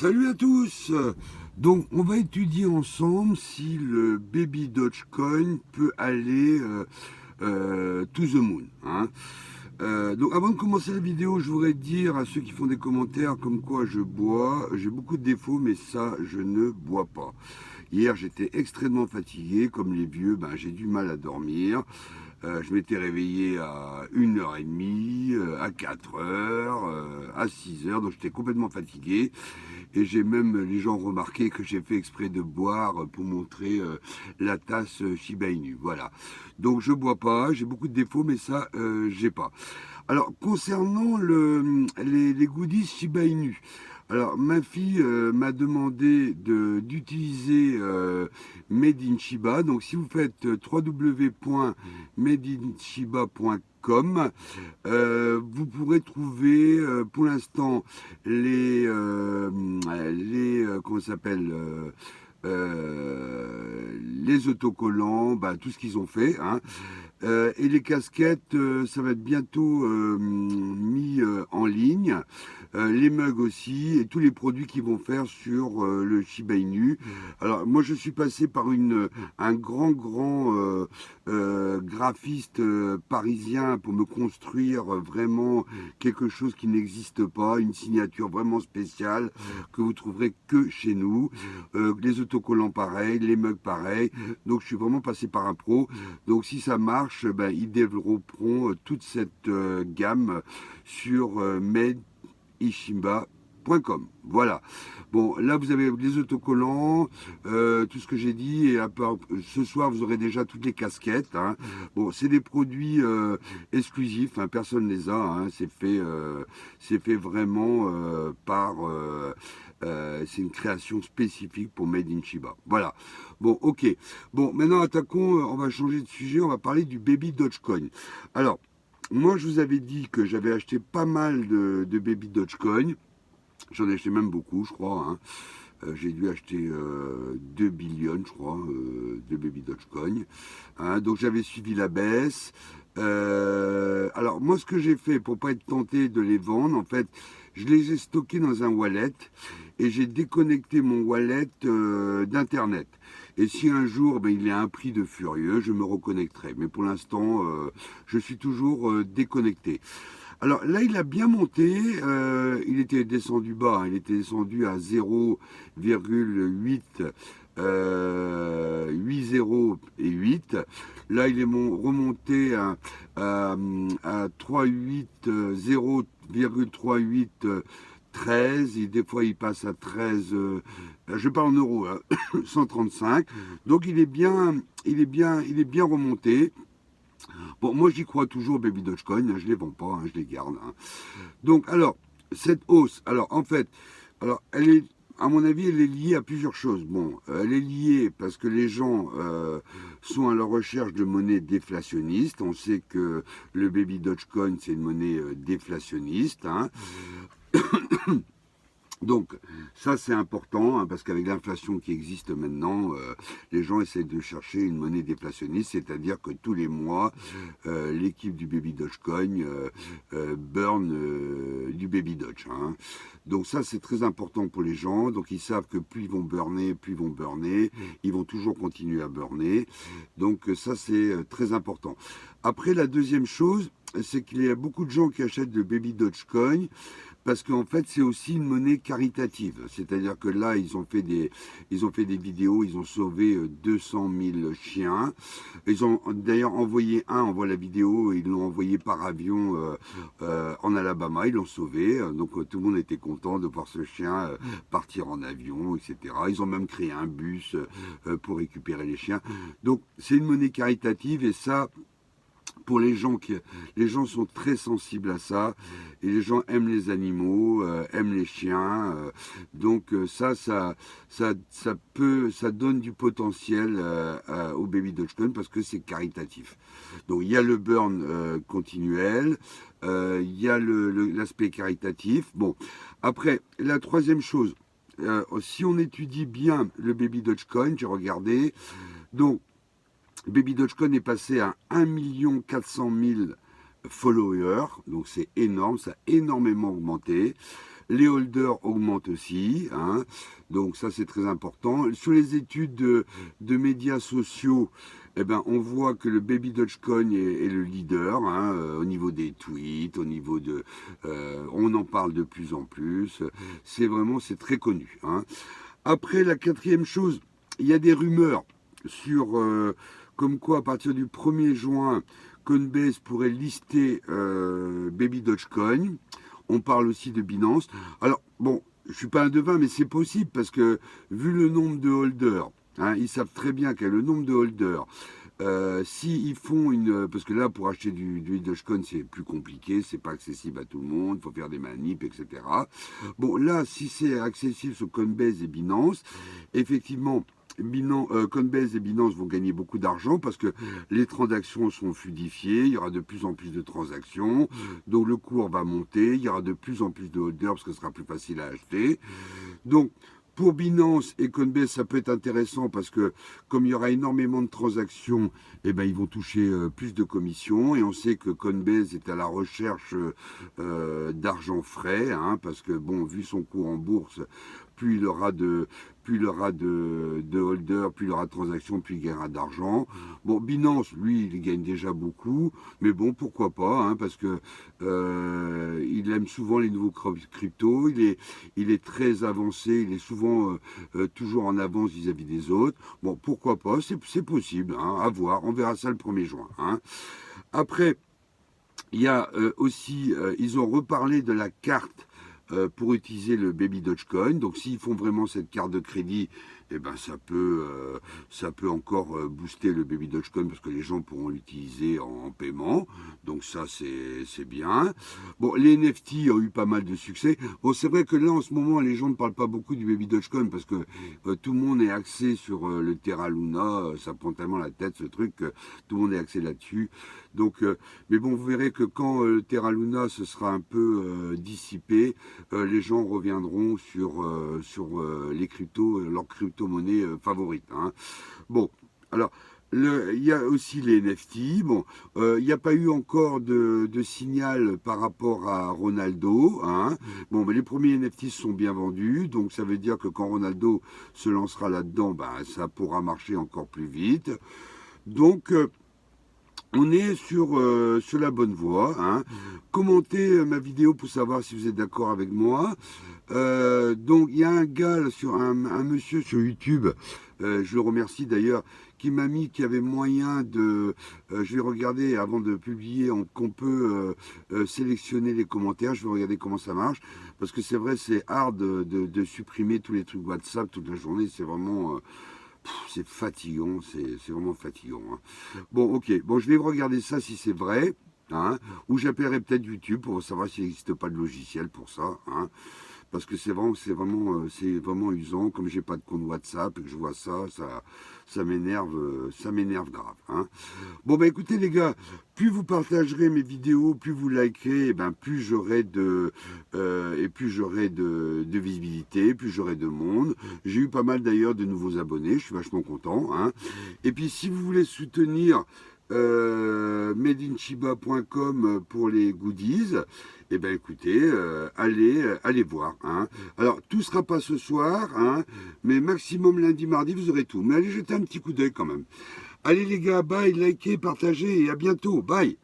Salut à tous. Donc on va étudier ensemble si le Baby Dogecoin peut aller to the moon, hein. Donc avant de commencer la vidéo, je voudrais dire à ceux qui font des commentaires comme quoi je bois. J'ai beaucoup de défauts, mais ça, je ne bois pas. Hier, j'étais extrêmement fatigué, comme les vieux, ben, j'ai du mal à dormir. Je m'étais réveillé à 1h30, à 4h, à 6h, donc j'étais complètement fatigué. Et j'ai même, les gens remarqué que j'ai fait exprès de boire pour montrer la tasse Shiba Inu. Voilà. Donc je bois pas, j'ai beaucoup de défauts, mais ça, j'ai pas. Alors, concernant les goodies Shiba Inu, alors ma fille m'a demandé d'utiliser Made in Shiba. Donc si vous faites www.madeinshiba.com, vous pourrez trouver pour l'instant comment ça s'appelle les autocollants, bah, tout ce qu'ils ont fait, hein. Et les casquettes, ça va être bientôt mis en ligne. Les mugs aussi, et tous les produits qu'ils vont faire sur le Shiba Inu. Alors, moi, je suis passé par un grand graphiste parisien pour me construire vraiment quelque chose qui n'existe pas, une signature vraiment spéciale que vous trouverez que chez nous. Les autocollants pareils, les mugs pareils. Donc, je suis vraiment passé par un pro. Donc, si ça marche, ben, ils développeront toute cette gamme sur madeinshiba.com. Voilà. Bon, là, vous avez les autocollants, tout ce que j'ai dit. Et ce soir, vous aurez déjà toutes les casquettes, hein. Bon, c'est des produits exclusifs, hein, personne ne les a, hein. C'est fait vraiment par... c'est une création spécifique pour Made in Shiba. Voilà. Bon, ok. Bon, maintenant, attaquons. On va changer de sujet. On va parler du Baby Dogecoin. Alors, moi, je vous avais dit que j'avais acheté pas mal de Baby Dogecoin. J'en ai acheté même beaucoup, je crois, hein. J'ai dû acheter 2 billions, je crois, de Baby Dogecoin, hein. Donc j'avais suivi la baisse. Alors moi, ce que j'ai fait pour pas être tenté de les vendre, en fait, je les ai stockés dans un wallet et j'ai déconnecté mon wallet d'internet. Et si un jour ben, il est à un prix de furieux, je me reconnecterai. Mais pour l'instant, je suis toujours déconnecté. Alors là, il a bien monté, il était descendu bas, hein, il était descendu à 0,8, 80 et 8. Là, il est remonté à 3,8, 0,38, 13, et des fois il passe à 13, je parle en euros, hein, 135. Donc il est bien remonté. Bon, moi j'y crois toujours, Baby Dogecoin, hein, je les vends pas, hein, je les garde, hein. Donc, alors, cette hausse, alors en fait, alors elle est, à mon avis, elle est liée à plusieurs choses. Bon, elle est liée parce que les gens sont à la recherche de monnaie déflationniste. On sait que le Baby Dogecoin, c'est une monnaie déflationniste, hein. Donc ça c'est important, hein, parce qu'avec l'inflation qui existe maintenant, les gens essaient de chercher une monnaie déflationniste, c'est-à-dire que tous les mois, l'équipe du Baby Dogecoin burn du Baby Doge, hein. Donc ça c'est très important pour les gens, donc ils savent que plus ils vont burner, ils vont toujours continuer à burner. Donc ça c'est très important. Après, la deuxième chose, c'est qu'il y a beaucoup de gens qui achètent le Baby Dogecoin parce qu'en fait c'est aussi une monnaie caritative, c'est-à-dire que là ils ont fait des vidéos, ils ont sauvé 200 000 chiens, ils ont d'ailleurs envoyé on voit la vidéo, ils l'ont envoyé par avion en Alabama, ils l'ont sauvé, donc tout le monde était content de voir ce chien partir en avion, etc. Ils ont même créé un bus pour récupérer les chiens. Donc c'est une monnaie caritative, et ça, pour les gens les gens sont très sensibles à ça, et les gens aiment les animaux, aiment les chiens, donc ça donne du potentiel au Baby Dogecoin parce que c'est caritatif. Donc il y a le burn continuel, il y a l'aspect caritatif. Bon, après, la troisième chose, si on étudie bien le Baby Dogecoin, j'ai regardé, donc Baby Dogecoin est passé à 1 400 000 followers, donc c'est énorme, ça a énormément augmenté. Les holders augmentent aussi, hein, donc ça c'est très important. Sur les études de médias sociaux, eh ben, on voit que le Baby Dogecoin est le leader, hein, au niveau des tweets, au niveau de, on en parle de plus en plus. C'est très connu, hein. Après, la quatrième chose, il y a des rumeurs sur comme quoi à partir du 1er juin, Coinbase pourrait lister Baby Dogecoin. On parle aussi de Binance. Alors, bon, je suis pas un devin, mais c'est possible parce que vu le nombre de holders, hein, ils savent très bien quel est le nombre de holders. Si ils font parce que là pour acheter du Dogecoin c'est plus compliqué, c'est pas accessible à tout le monde, il faut faire des manips, etc. Bon là si c'est accessible sur Coinbase et Binance, effectivement Coinbase et Binance vont gagner beaucoup d'argent parce que les transactions sont fluidifiées, il y aura de plus en plus de transactions, donc le cours va monter, il y aura de plus en plus de holders parce que ce sera plus facile à acheter. Donc pour Binance et Coinbase, ça peut être intéressant parce que comme il y aura énormément de transactions, eh ben, ils vont toucher plus de commissions. Et on sait que Coinbase est à la recherche d'argent frais, hein, parce que bon, vu son cours en bourse, plus il aura de holders, plus il aura de transactions, plus il gagnera d'argent. Bon, Binance, lui, il gagne déjà beaucoup, mais bon, pourquoi pas, hein, parce que il aime souvent les nouveaux cryptos, il est très avancé, il est souvent toujours en avance vis-à-vis des autres. Bon, pourquoi pas, c'est possible, hein, à voir, on verra ça le 1er juin. Hein. Après, il y a aussi, ils ont reparlé de la carte pour utiliser le Baby Dogecoin. Donc s'ils font vraiment cette carte de crédit, eh ben ça peut encore booster le Baby Dogecoin parce que les gens pourront l'utiliser en paiement. Donc ça c'est bien. Bon, les NFT ont eu pas mal de succès. Bon, c'est vrai que là en ce moment les gens ne parlent pas beaucoup du Baby Dogecoin parce que tout le monde est axé sur le Terra Luna. Ça prend tellement la tête ce truc que tout le monde est axé là-dessus. Donc, mais bon, vous verrez que quand Terra Luna se sera un peu dissipé, les gens reviendront sur les cryptos, leurs crypto-monnaies favorites. Hein. Bon, alors, il y a aussi les NFT. Bon, il n'y a pas eu encore de signal par rapport à Ronaldo. Hein. Bon, mais les premiers NFT sont bien vendus, donc ça veut dire que quand Ronaldo se lancera là-dedans, ben, ça pourra marcher encore plus vite. Donc, on est sur la bonne voie. Hein. Commentez ma vidéo pour savoir si vous êtes d'accord avec moi. Donc il y a un gars, un monsieur sur YouTube, je le remercie d'ailleurs, qui m'a mis qu'il y avait moyen de... je vais regarder avant de publier, qu'on peut sélectionner les commentaires. Je vais regarder comment ça marche. Parce que c'est vrai, c'est hard de supprimer tous les trucs WhatsApp toute la journée. C'est vraiment... c'est fatigant, c'est vraiment fatigant. Hein. Bon, ok, bon, je vais regarder ça si c'est vrai, hein, ou j'appellerai peut-être YouTube pour savoir s'il n'existe pas de logiciel pour ça, hein, parce que c'est vraiment usant, comme j'ai pas de compte WhatsApp et que je vois ça m'énerve grave. Hein. Bon, bah écoutez les gars, plus vous partagerez mes vidéos, plus vous likerez, et ben plus j'aurai de visibilité, plus j'aurai de monde. J'ai eu pas mal d'ailleurs de nouveaux abonnés, je suis vachement content. Hein. Et puis si vous voulez soutenir madeinchiba.com pour les goodies, eh ben écoutez, allez voir. Hein. Alors tout sera pas ce soir, hein, mais maximum lundi, mardi, vous aurez tout. Mais allez jeter un petit coup d'œil quand même. Allez les gars, bye, likez, partagez et à bientôt. Bye.